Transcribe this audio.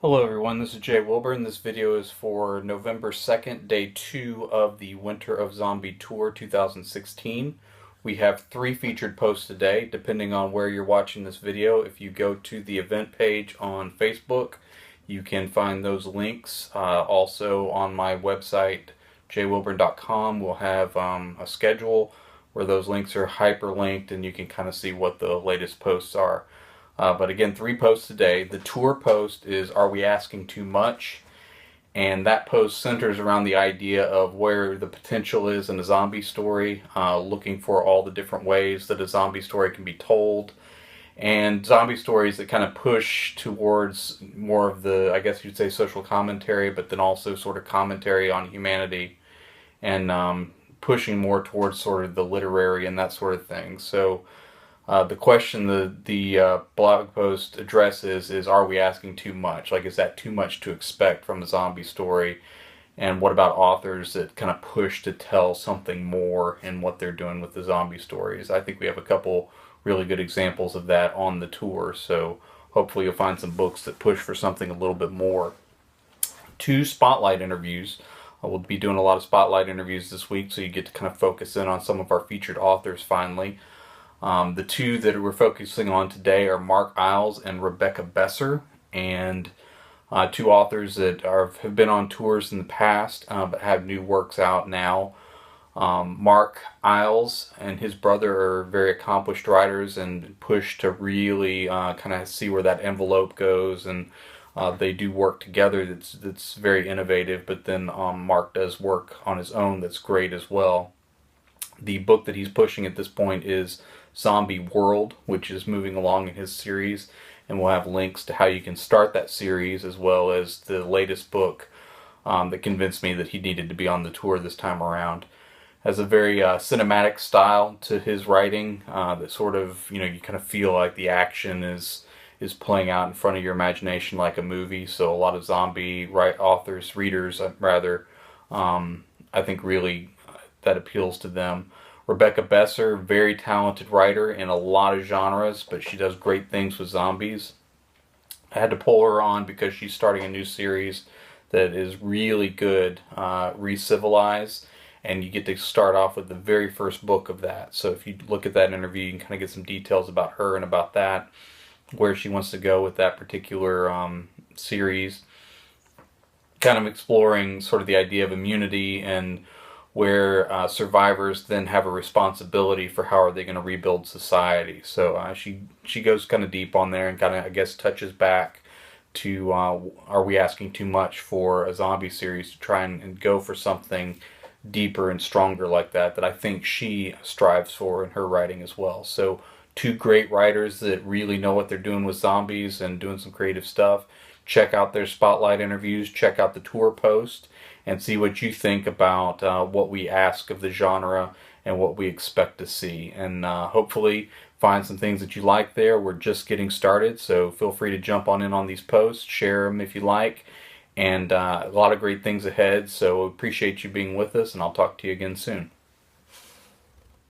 Hello everyone, this is Jay Wilburn. This video is for November 2nd, day 2 of the Winter of Zombie Tour 2016. We have 3 featured posts today, depending on where you're watching this video. If you go to the event page on Facebook, you can find those links. Also on my website, jaywilburn.com, we'll have a schedule where those links are hyperlinked and you can kind of see what the latest posts are. But again, 3 posts today. The tour post is Are We Asking Too Much? And that post centers around the idea of where the potential is in a zombie story, looking for all the different ways that a zombie story can be told, and zombie stories that kind of push towards more of the, I guess you'd say, social commentary, but then also sort of commentary on humanity, and pushing more towards sort of the literary and that sort of thing. So the question the blog post addresses is, are we asking too much? Like, is that too much to expect from a zombie story? And what about authors that kind of push to tell something more in what they're doing with the zombie stories? I think we have a couple really good examples of that on the tour, so hopefully you'll find some books that push for something a little bit more. 2 spotlight interviews. We'll be doing a lot of spotlight interviews this week, so you get to kind of focus in on some of our featured authors finally. The 2 that we're focusing on today are Mark Iles and Rebecca Besser, and 2 authors that have been on tours in the past but have new works out now. Mark Iles and his brother are very accomplished writers and push to really kind of see where that envelope goes, and they do work together that's very innovative, but then Mark does work on his own that's great as well. The book that he's pushing at this point is Zombie World, which is moving along in his series, and we'll have links to how you can start that series, as well as the latest book that convinced me that he needed to be on the tour this time around. Has a very cinematic style to his writing that sort of, you kind of feel like the action is playing out in front of your imagination like a movie. So a lot of zombie readers rather, I think really that appeals to them. Rebecca Besser, very talented writer in a lot of genres, but she does great things with zombies. I had to pull her on because she's starting a new series that is really good, Re-Civilize, and you get to start off with the very first book of that. So if you look at that interview, you can kind of get some details about her and about that, where she wants to go with that particular series, kind of exploring sort of the idea of immunity and where survivors then have a responsibility for how are they going to rebuild society. So she goes kind of deep on there and kind of, I guess, touches back to are we asking too much for a zombie series to try and go for something deeper and stronger like that I think she strives for in her writing as well. So 2 great writers that really know what they're doing with zombies and doing some creative stuff. Check out their spotlight interviews, check out the tour post, and see what you think about what we ask of the genre and what we expect to see. And hopefully find some things that you like there. We're just getting started, so feel free to jump on in on these posts, share them if you like, and a lot of great things ahead. So appreciate you being with us, and I'll talk to you again soon.